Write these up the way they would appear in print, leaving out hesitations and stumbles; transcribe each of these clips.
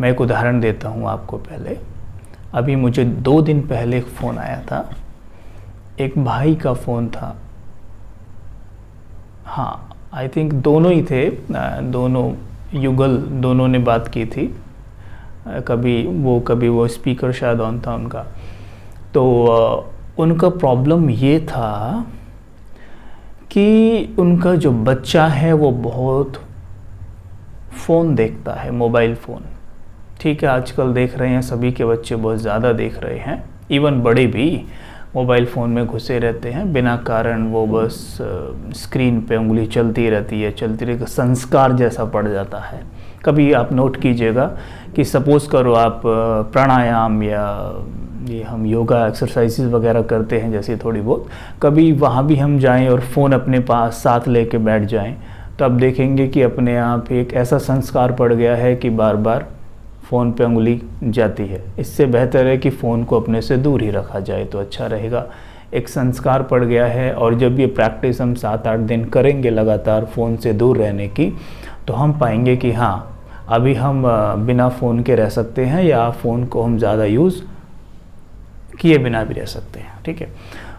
मैं एक उदाहरण देता हूँ आपको। पहले अभी मुझे 2 दिन पहले एक फ़ोन आया था, एक भाई का फ़ोन था। हाँ, आई थिंक दोनों ही थे, दोनों युगल, दोनों ने बात की थी। कभी वो स्पीकर शायद ऑन था उनका। तो उनका प्रॉब्लम ये था कि उनका जो बच्चा है वो बहुत फ़ोन देखता है, मोबाइल फ़ोन। ठीक है, आजकल देख रहे हैं सभी के बच्चे बहुत ज़्यादा देख रहे हैं, इवन बड़े भी मोबाइल फ़ोन में घुसे रहते हैं बिना कारण। वो बस स्क्रीन पे उंगली चलती रहती है, संस्कार जैसा पड़ जाता है। कभी आप नोट कीजिएगा कि सपोज़ करो आप प्राणायाम या ये हम योगा एक्सरसाइजेज वगैरह करते हैं जैसे थोड़ी बहुत, कभी वहाँ भी हम जाएं और फ़ोन अपने पास साथ लेके बैठ जाएं, तो आप देखेंगे कि अपने आप एक ऐसा संस्कार पड़ गया है कि बार बार फ़ोन पे उंगली जाती है। इससे बेहतर है कि फ़ोन को अपने से दूर ही रखा जाए तो अच्छा रहेगा। एक संस्कार पड़ गया है, और जब ये प्रैक्टिस हम 7-8 दिन करेंगे लगातार फ़ोन से दूर रहने की, तो हम पाएंगे कि हाँ, अभी हम बिना फ़ोन के रह सकते हैं, या फ़ोन को हम ज़्यादा यूज़ किए बिना भी रह सकते हैं। ठीक है,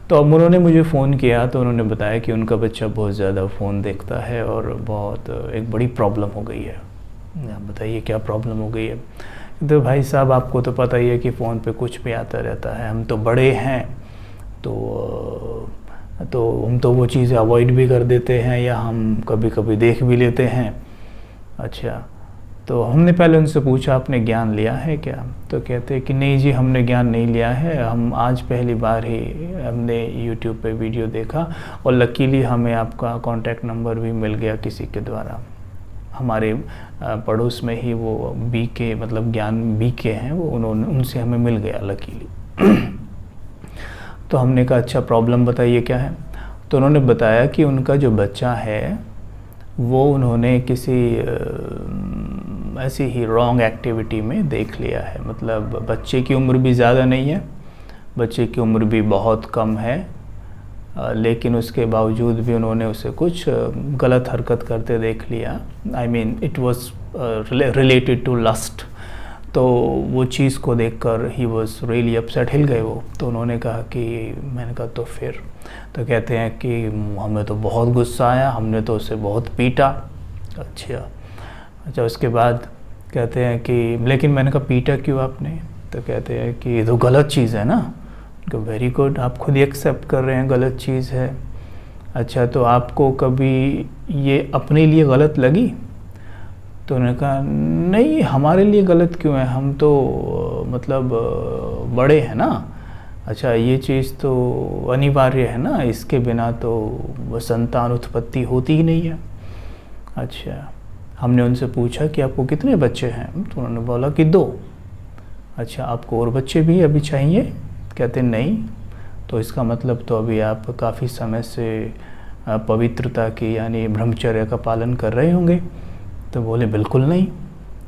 तो अब उन्होंने मुझे फ़ोन किया तो उन्होंने बताया कि उनका बच्चा बहुत ज़्यादा फ़ोन देखता है और बहुत एक बड़ी प्रॉब्लम हो गई है। बताइए क्या प्रॉब्लम हो गई है? तो भाई साहब, आपको तो पता ही है कि फ़ोन पे कुछ भी आता रहता है। हम तो बड़े हैं तो हम तो वो चीज़ें अवॉइड भी कर देते हैं, या हम कभी कभी देख भी लेते हैं। अच्छा, तो हमने पहले उनसे पूछा आपने ज्ञान लिया है क्या? तो कहते हैं कि नहीं जी, हमने ज्ञान नहीं लिया है, हम आज पहली बार ही हमने YouTube पे वीडियो देखा, और लकीली हमें आपका कॉन्टैक्ट नंबर भी मिल गया किसी के द्वारा। हमारे पड़ोस में ही वो BK, मतलब ज्ञान BK हैं वो, उनसे हमें मिल गया लकीली। तो हमने कहा अच्छा, प्रॉब्लम बताइए क्या है? तो उन्होंने बताया कि उनका जो बच्चा है वो उन्होंने किसी ऐसी ही रॉन्ग एक्टिविटी में देख लिया है। मतलब बच्चे की उम्र भी ज़्यादा नहीं है, बच्चे की उम्र भी बहुत कम है, लेकिन उसके बावजूद भी उन्होंने उसे कुछ गलत हरकत करते देख लिया। I mean it was related to lust. तो वो चीज़ को देखकर ही वाज रियली अपसेट, हिल गए वो। तो उन्होंने कहा कि, मैंने कहा तो फिर? तो कहते हैं कि हमें तो बहुत गुस्सा आया, हमने तो उसे बहुत पीटा। अच्छा, उसके बाद कहते हैं कि लेकिन मैंने कहा पीटा क्यों आपने? तो कहते हैं कि ये तो गलत चीज़ है ना। तो वेरी गुड, आप खुद ही एक्सेप्ट कर रहे हैं गलत चीज़ है। अच्छा, तो आपको कभी ये अपने लिए गलत लगी? तो उन्होंने कहा नहीं, हमारे लिए गलत क्यों है, हम तो मतलब बड़े हैं ना। अच्छा, ये चीज़ तो अनिवार्य है ना, इसके बिना तो संतान उत्पत्ति होती ही नहीं है। अच्छा, हमने उनसे पूछा कि आपको कितने बच्चे हैं? तो उन्होंने बोला कि 2। अच्छा, आपको और बच्चे भी अभी चाहिए? कहते नहीं। तो इसका मतलब तो अभी आप काफ़ी समय से पवित्रता की यानी ब्रह्मचर्य का पालन कर रहे होंगे। तो बोले बिल्कुल नहीं।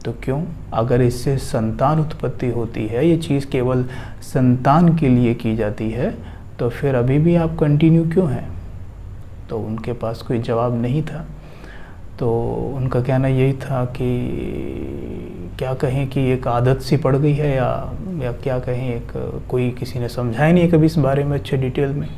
तो क्यों? अगर इससे संतान उत्पत्ति होती है, ये चीज़ केवल संतान के लिए की जाती है, तो फिर अभी भी आप कंटिन्यू क्यों हैं? तो उनके पास कोई जवाब नहीं था। तो उनका कहना यही था कि क्या कहें कि एक आदत सी पड़ गई है, या क्या कहें, एक कोई किसी ने समझाया नहीं कभी इस बारे में अच्छे डिटेल में।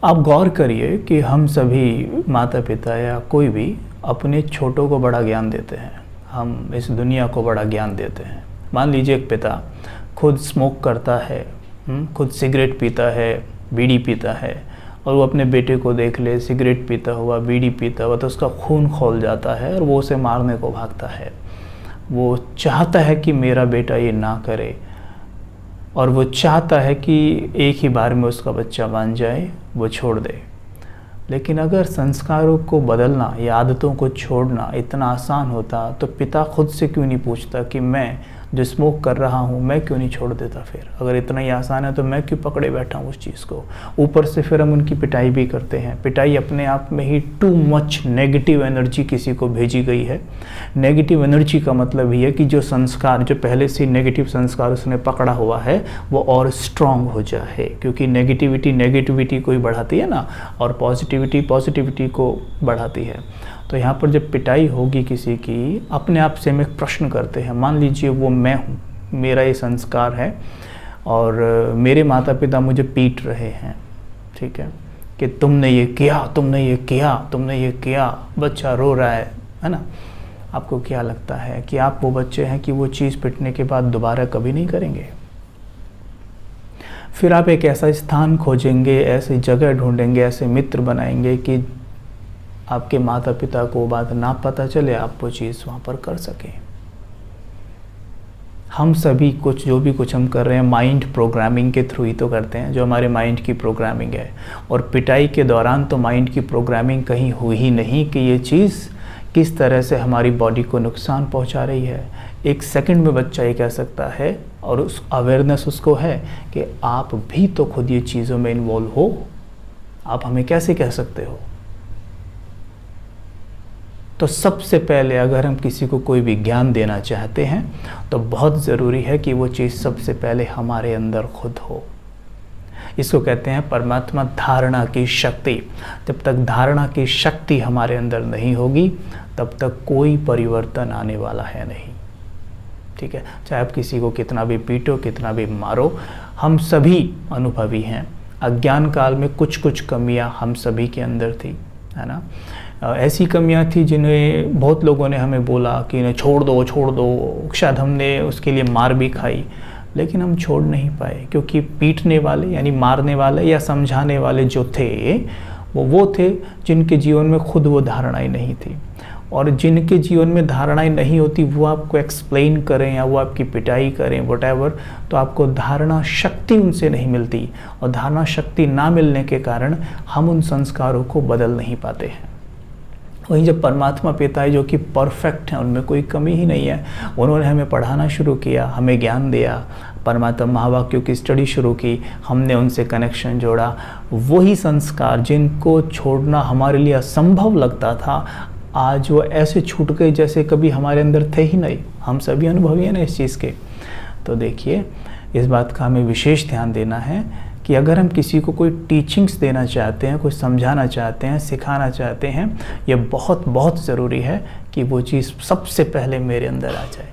आप गौर करिए कि हम सभी माता पिता या कोई भी अपने छोटों को बड़ा ज्ञान देते हैं, हम इस दुनिया को बड़ा ज्ञान देते हैं। मान लीजिए एक पिता खुद स्मोक करता है, खुद सिगरेट पीता है, बीड़ी पीता है, और वो अपने बेटे को देख ले सिगरेट पीता हुआ, बीड़ी पीता हुआ, तो उसका खून खौल जाता है और वो उसे मारने को भागता है। वो चाहता है कि मेरा बेटा ये ना करे, और वो चाहता है कि एक ही बार में उसका बच्चा मान जाए, वो छोड़ दे। लेकिन अगर संस्कारों को बदलना या आदतों को छोड़ना इतना आसान होता, तो पिता खुद से क्यों नहीं पूछता कि मैं जो स्मोक कर रहा हूँ मैं क्यों नहीं छोड़ देता? फिर अगर इतना ही आसान है तो मैं क्यों पकड़े बैठा हूँ उस चीज़ को? ऊपर से फिर हम उनकी पिटाई भी करते हैं। पिटाई अपने आप में ही टू मच नेगेटिव एनर्जी किसी को भेजी गई है। नेगेटिव एनर्जी का मतलब ये है कि जो संस्कार, जो पहले से नेगेटिव संस्कार उसने पकड़ा हुआ है, वो और स्ट्रांग हो जाए। क्योंकि नेगेटिविटी को ही बढ़ाती है ना, और पॉजिटिविटी को बढ़ाती है। तो यहाँ पर जब पिटाई होगी किसी की, अपने आप से हम एक प्रश्न करते हैं, मान लीजिए वो मैं हूँ, मेरा ये संस्कार है और मेरे माता पिता मुझे पीट रहे हैं, ठीक है, कि तुमने ये किया, तुमने ये किया, तुमने ये किया, बच्चा रो रहा है ना। आपको क्या लगता है कि आप वो बच्चे हैं कि वो चीज़ पिटने के बाद दोबारा कभी नहीं करेंगे? फिर आप एक ऐसा स्थान खोजेंगे, ऐसी जगह ढूंढेंगे, ऐसे मित्र बनाएंगे कि आपके माता पिता को वो बात ना पता चले, आप वो चीज़ वहाँ पर कर सकें। हम सभी जो भी कुछ हम कर रहे हैं माइंड प्रोग्रामिंग के थ्रू ही तो करते हैं, जो हमारे माइंड की प्रोग्रामिंग है। और पिटाई के दौरान तो माइंड की प्रोग्रामिंग कहीं हुई ही नहीं कि ये चीज़ किस तरह से हमारी बॉडी को नुकसान पहुंचा रही है। एक सेकंड में बच्चा ये कह सकता है, और उस अवेयरनेस उसको है कि आप भी तो खुद ये चीज़ों में इन्वॉल्व हो, आप हमें कैसे कह सकते हो। तो सबसे पहले अगर हम किसी को कोई भी ज्ञान देना चाहते हैं तो बहुत ज़रूरी है कि वो चीज़ सबसे पहले हमारे अंदर खुद हो। इसको कहते हैं परमात्मा धारणा की शक्ति। जब तक धारणा की शक्ति हमारे अंदर नहीं होगी तब तक कोई परिवर्तन आने वाला है नहीं, ठीक है। चाहे आप किसी को कितना भी पीटो, कितना भी मारो, हम सभी अनुभवी हैं। अज्ञान काल में कुछ कुछ कमियां हम सभी के अंदर थी, है ना। ऐसी कमियां थी जिन्हें बहुत लोगों ने हमें बोला कि इन्हें छोड़ दो, छोड़ दो। शायद हमने उसके लिए मार भी खाई, लेकिन हम छोड़ नहीं पाए, क्योंकि पीटने वाले यानी मारने वाले या समझाने वाले जो थे वो थे जिनके जीवन में खुद वो धारणाएं नहीं थी। और जिनके जीवन में धारणाएं नहीं होती वो आपको एक्सप्लेन करें या वो आपकी पिटाई करें व्हाटएवर, तो आपको धारणा शक्ति उनसे नहीं मिलती। और धारणा शक्ति ना मिलने के कारण हम उन संस्कारों को बदल नहीं पाते हैं। वहीं जब परमात्मा पिता है जो कि परफेक्ट हैं, उनमें कोई कमी ही नहीं है, उन्होंने हमें पढ़ाना शुरू किया, हमें ज्ञान दिया, परमात्मा महावाक्यों की स्टडी शुरू की, हमने उनसे कनेक्शन जोड़ा। वही संस्कार जिनको छोड़ना हमारे लिए असंभव लगता था, आज वो ऐसे छूट गए जैसे कभी हमारे अंदर थे ही नहीं। हम सभी अनुभवी हैं ना इस चीज़ के। तो देखिए, इस बात का हमें विशेष ध्यान देना है कि अगर हम किसी को कोई टीचिंग्स देना चाहते हैं, कुछ समझाना चाहते हैं, सिखाना चाहते हैं, ये बहुत बहुत ज़रूरी है कि वो चीज़ सबसे पहले मेरे अंदर आ जाए।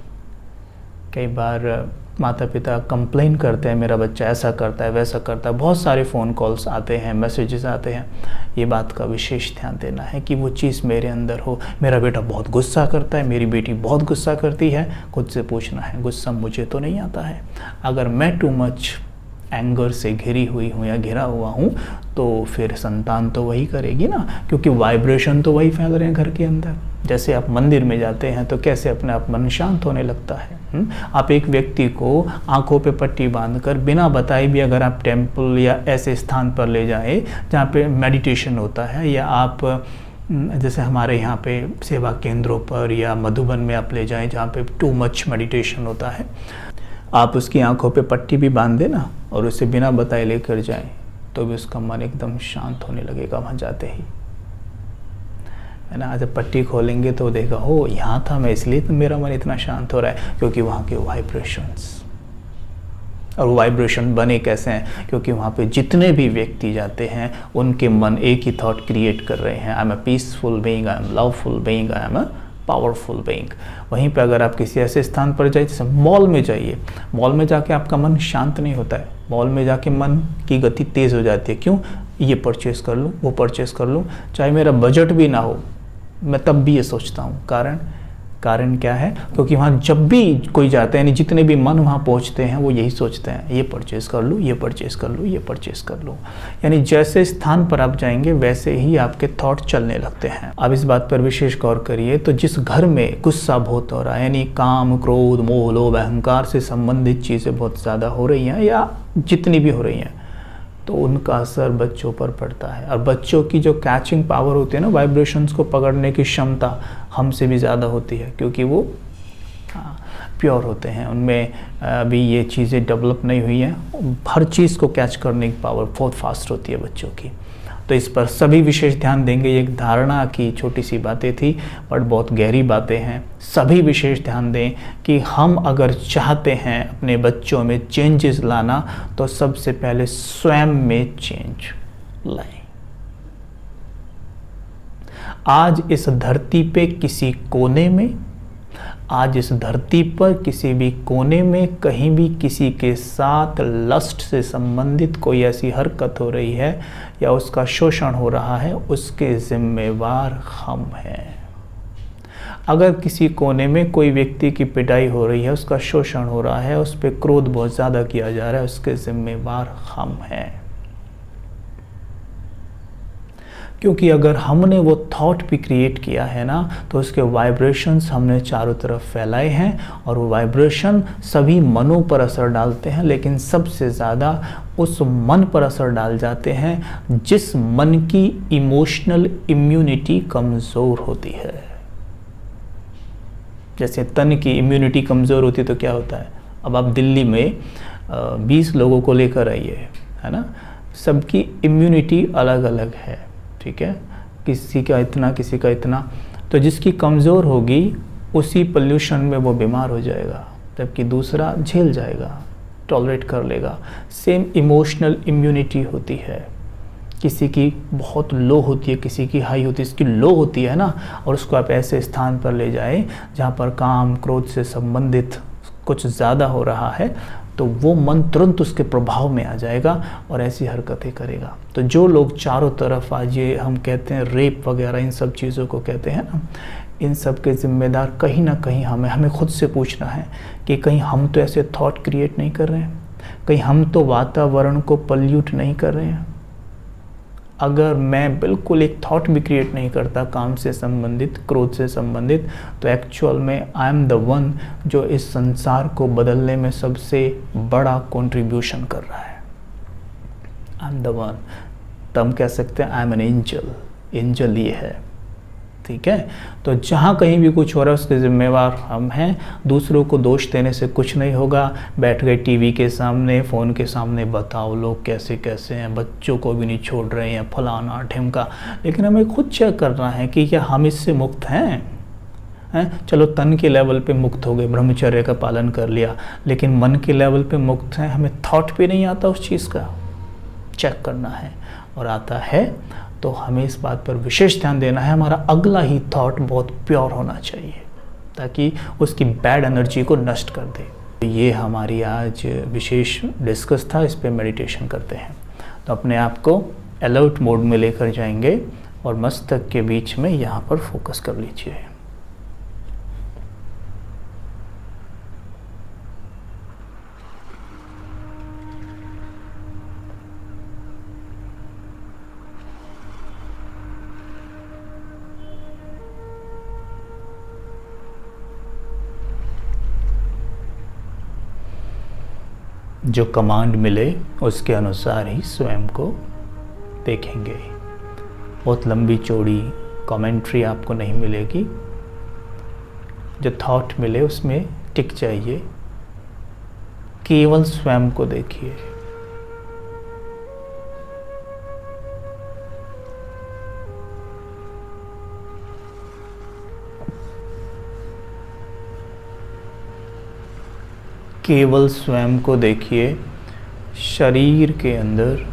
कई बार माता पिता कंप्लेन करते हैं, मेरा बच्चा ऐसा करता है, वैसा करता है, बहुत सारे फ़ोन कॉल्स आते हैं, मैसेजेस आते हैं। ये बात का विशेष ध्यान देना है कि वो चीज़ मेरे अंदर हो। मेरा बेटा बहुत गुस्सा करता है, मेरी बेटी बहुत गुस्सा करती है, खुद से पूछना है गुस्सा मुझे तो नहीं आता है। अगर मैं टू मच एंगर से घिरी हुई हूँ या घिरा हुआ हूँ तो फिर संतान तो वही करेगी ना, क्योंकि वाइब्रेशन तो वही फैल रहे हैं घर के अंदर। जैसे आप मंदिर में जाते हैं तो कैसे अपने आप मन शांत होने लगता है। आप एक व्यक्ति को आंखों पे पट्टी बांधकर बिना बताए भी अगर आप टेम्पल या ऐसे स्थान पर ले जाएं जहाँ पे मेडिटेशन होता है, या आप जैसे हमारे यहाँ पे सेवा केंद्रों पर या मधुबन में आप ले जाएं जहाँ पे टू मच मेडिटेशन होता है, आप उसकी आंखों पे पट्टी भी बांध देना और उसे बिना बताए लेकर जाएं तो भी उसका मन एकदम शांत होने लगेगा वहाँ जाते ही, है ना। जब पट्टी खोलेंगे तो देखा हो यहाँ था मैं, इसलिए तो मेरा मन इतना शांत हो रहा है, क्योंकि वहाँ के वाइब्रेशंस। और वो वाइब्रेशन बने कैसे हैं, क्योंकि वहाँ पे जितने भी व्यक्ति जाते हैं उनके मन एक ही थॉट क्रिएट कर रहे हैं, I am a peaceful being, I am loveful being, I am a powerful being. वहीं पे अगर आप किसी ऐसे स्थान पर जाइए, जैसे मॉल में जाइए, मॉल में जाके आपका मन शांत नहीं होता है, मॉल में जाके मन की गति तेज़ हो जाती है। क्यों? ये परचेस कर लूँ, वो परचेस कर लूँ, चाहे मेरा बजट भी ना हो, मैं तब भी ये सोचता हूँ। कारण क्या है? क्योंकि वहाँ जब भी कोई जाता है, यानी जितने भी मन वहाँ पहुँचते हैं वो यही सोचते हैं, ये परचेस कर लूँ, ये परचेस कर लूँ, ये परचेस कर लूँ। यानी जैसे स्थान पर आप जाएंगे वैसे ही आपके थॉट चलने लगते हैं। अब इस बात पर विशेष गौर करिए, तो जिस घर में गुस्सा बहुत हो रहा है, यानी काम, क्रोध, मोह, लोभ, अहंकार से संबंधित चीज़ें बहुत ज़्यादा हो रही हैं या जितनी भी हो रही हैं, तो उनका असर बच्चों पर पड़ता है। और बच्चों की जो कैचिंग पावर होती है ना, वाइब्रेशंस को पकड़ने की क्षमता हमसे भी ज़्यादा होती है, क्योंकि वो प्योर होते हैं, उनमें अभी ये चीज़ें डेवलप नहीं हुई हैं। हर चीज़ को कैच करने की पावर बहुत फास्ट होती है बच्चों की। तो इस पर सभी विशेष ध्यान देंगे। ये एक धारणा की छोटी सी बातें थी, बट बहुत गहरी बातें हैं। सभी विशेष ध्यान दें कि हम अगर चाहते हैं अपने बच्चों में चेंजेस लाना, तो सबसे पहले स्वयं में चेंज लाएं। आज इस धरती पे किसी कोने में, आज इस धरती पर किसी भी कोने में कहीं भी किसी के साथ लस्ट से संबंधित कोई ऐसी हरकत हो रही है या उसका शोषण हो रहा है, उसके जिम्मेवार हम हैं। अगर किसी कोने में कोई व्यक्ति की पिटाई हो रही है, उसका शोषण हो रहा है, उस पर क्रोध बहुत ज़्यादा किया जा रहा है, उसके जिम्मेवार हम हैं। क्योंकि अगर हमने वो थॉट भी क्रिएट किया है ना, तो उसके वाइब्रेशंस हमने चारों तरफ फैलाए हैं और वो वाइब्रेशन सभी मनों पर असर डालते हैं, लेकिन सबसे ज़्यादा उस मन पर असर डाल जाते हैं जिस मन की इमोशनल इम्यूनिटी कमज़ोर होती है। जैसे तन की इम्यूनिटी कमज़ोर होती है तो क्या होता है, अब आप दिल्ली में 20 लोगों को लेकर आइए, है ना, सबकी इम्यूनिटी अलग अलग है, ठीक है, किसी का इतना किसी का इतना, तो जिसकी कमज़ोर होगी उसी पोल्यूशन में वो बीमार हो जाएगा, जबकि दूसरा झेल जाएगा, टॉलरेट कर लेगा। सेम इमोशनल इम्यूनिटी होती है, किसी की बहुत लो होती है, किसी की हाई होती है। इसकी लो होती है ना, और उसको आप ऐसे स्थान पर ले जाएं जहाँ पर काम क्रोध से संबंधित कुछ ज़्यादा हो रहा है, तो वो मन तुरंत उसके प्रभाव में आ जाएगा और ऐसी हरकतें करेगा। तो जो लोग चारों तरफ आज ये हम कहते हैं रेप वगैरह इन सब चीज़ों को कहते हैं ना, इन सब के ज़िम्मेदार कहीं ना कहीं हमें खुद से पूछना है कि कहीं हम तो ऐसे थॉट क्रिएट नहीं कर रहे हैं, कहीं हम तो वातावरण को पल्यूट नहीं कर रहे हैं। अगर मैं बिल्कुल एक थॉट भी क्रिएट नहीं करता काम से संबंधित, क्रोध से संबंधित, तो एक्चुअल में आई एम द वन जो इस संसार को बदलने में सबसे बड़ा कंट्रीब्यूशन कर रहा है। आई एम द वन, तो हम कह सकते हैं I am an angel. Angel ये है, ठीक है। तो जहाँ कहीं भी कुछ हो रहा है उसके ज़िम्मेवार हम हैं। दूसरों को दोष देने से कुछ नहीं होगा। बैठ गए टीवी के सामने, फ़ोन के सामने, बताओ लोग कैसे कैसे हैं, बच्चों को भी नहीं छोड़ रहे हैं, फलाना ढिमका। लेकिन हमें खुद चेक करना है कि क्या हम इससे मुक्त हैं। चलो तन के लेवल पे मुक्त हो गए, ब्रह्मचर्य का पालन कर लिया, लेकिन मन के लेवल पे मुक्त हैं, हमें थॉट पे नहीं आता उस चीज़ का। चेक करना है, और आता है तो हमें इस बात पर विशेष ध्यान देना है, हमारा अगला ही थॉट बहुत प्योर होना चाहिए ताकि उसकी बैड एनर्जी को नष्ट कर दे। ये हमारी आज विशेष डिस्कस था, इस पे मेडिटेशन करते हैं। तो अपने आप को अलर्ट मोड में लेकर जाएंगे और मस्तक के बीच में यहाँ पर फोकस कर लीजिए। जो कमांड मिले उसके अनुसार ही स्वयं को देखेंगे। बहुत लंबी चौड़ी कमेंट्री आपको नहीं मिलेगी। जो थॉट मिले उसमें टिक जाइए, केवल स्वयं को देखिए। केवल स्वयं को देखिए। शरीर के अंदर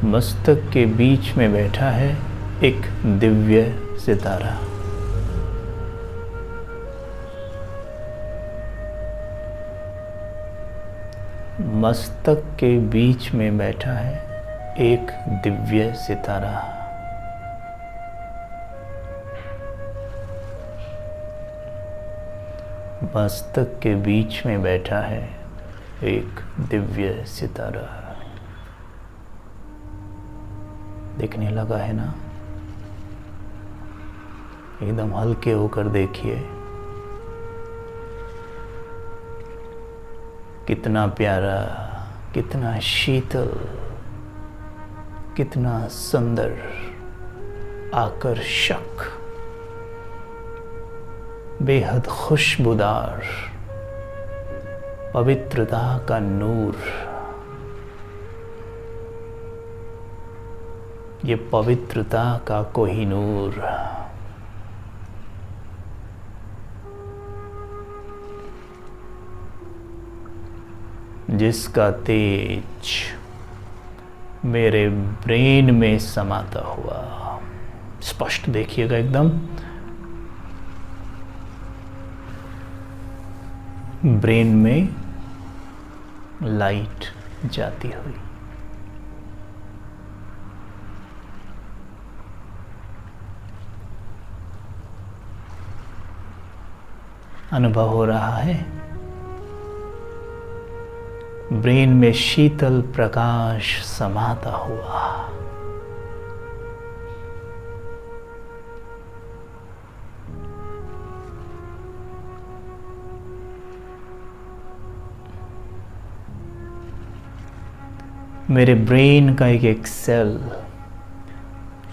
मस्तक के बीच में बैठा है एक दिव्य सितारा। मस्तक के बीच में बैठा है एक दिव्य सितारा। मस्तक के बीच में बैठा है एक दिव्य सितारा। दिखने लगा है ना? एकदम हल्के होकर देखिए। कितना प्यारा, कितना शीतल, कितना सुंदर, आकर्षक, बेहद खुशबूदार, पवित्रता का नूर। ये पवित्रता का कोहिनूर। जिसका तेज मेरे ब्रेन में समाता हुआ स्पष्ट देखिएगा एकदम। ब्रेन में लाइट जाती हुई। अनुभव हो रहा है ब्रेन में शीतल प्रकाश समाता हुआ। मेरे ब्रेन का एक सेल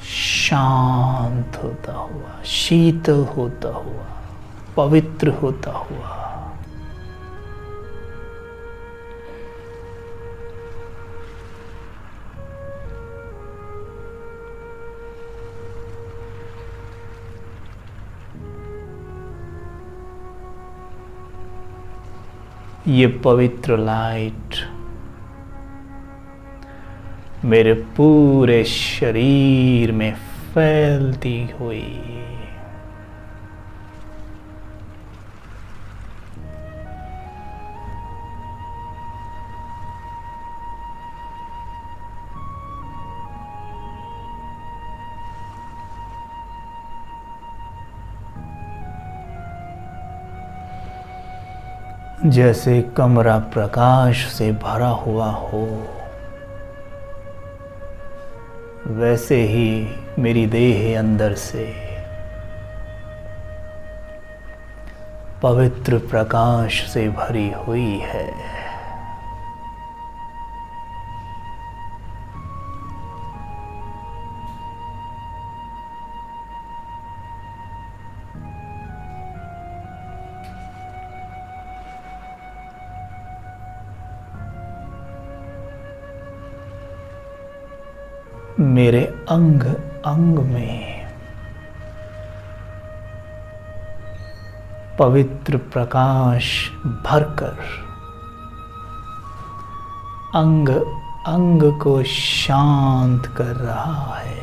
शांत होता हुआ, शीतल होता हुआ, पवित्र होता हुआ। ये पवित्र लाइट मेरे पूरे शरीर में फैलती हुई जैसे कमरा प्रकाश से भरा हुआ हो, वैसे ही मेरी देह अंदर से पवित्र प्रकाश से भरी हुई है। मेरे अंग अंग में पवित्र प्रकाश भरकर अंग अंग को शांत कर रहा है।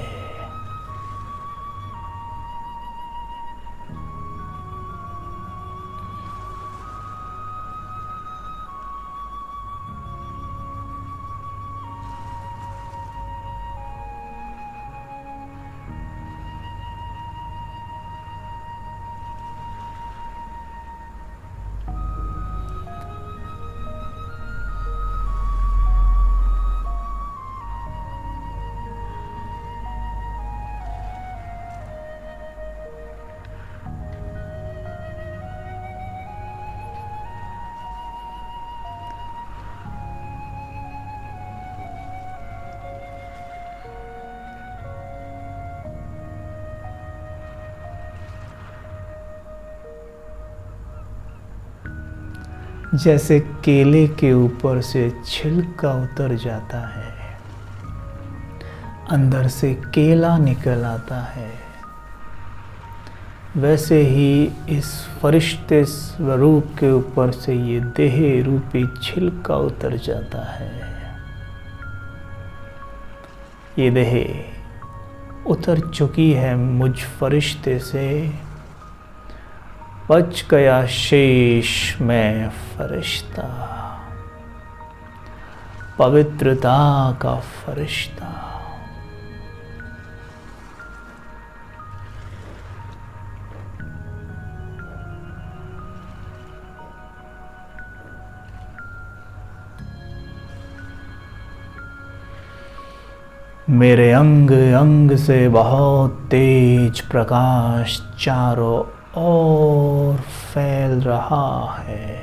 जैसे केले के ऊपर से छिलका उतर जाता है, अंदर से केला निकल आता है, वैसे ही इस फरिश्ते स्वरूप के ऊपर से ये देह रूपी छिलका उतर जाता है। ये देह उतर चुकी है मुझ फरिश्ते से, बच गया शेष मैं फरिश्ता, पवित्रता का फरिश्ता। मेरे अंग अंग से बहुत तेज प्रकाश चारों ओर फैल रहा है।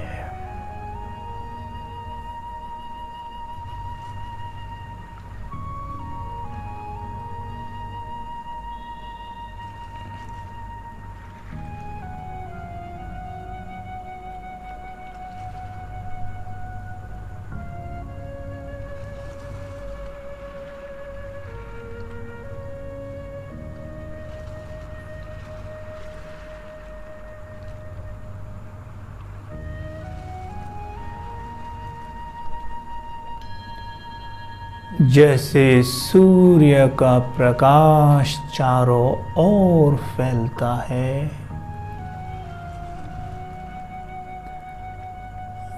जैसे सूर्य का प्रकाश चारों ओर फैलता है,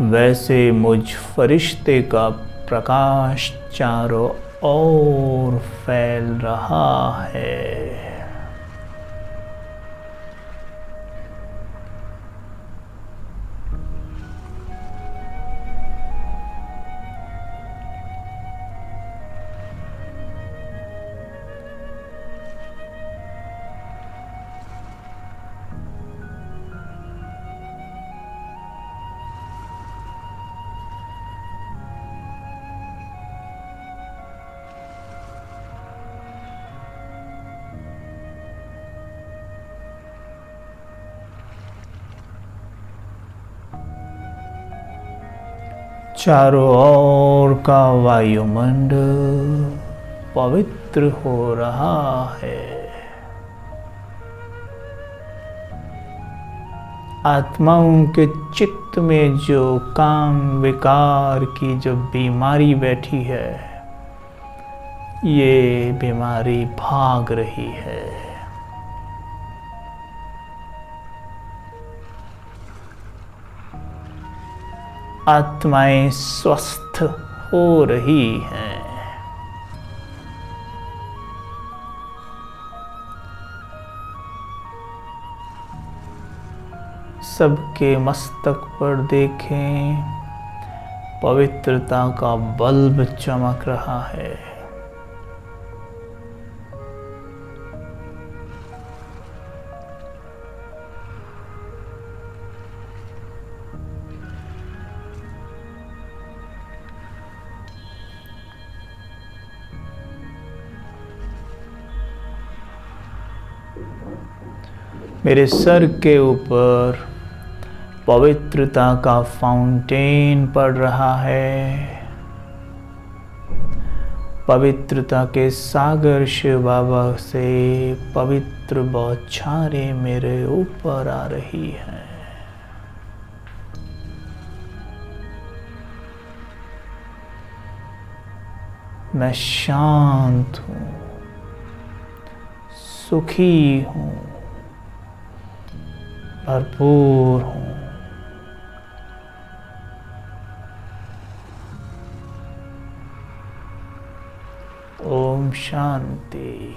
वैसे मुझ फरिश्ते का प्रकाश चारों ओर फैल रहा है। चारों ओर का वायुमंडल पवित्र हो रहा है। आत्माओं के चित्त में जो काम विकार की जो बीमारी बैठी है, ये बीमारी भाग रही है। आत्माएं स्वस्थ हो रही हैं। सबके मस्तक पर देखें, पवित्रता का बल्ब चमक रहा है। मेरे सर के ऊपर पवित्रता का फाउंटेन पड़ रहा है। पवित्रता के सागर शिव बाबा से पवित्र बौछारें मेरे ऊपर आ रही हैं। मैं शांत हूँ, सुखी हूँ, भरपूर हूँ। ओम शांति।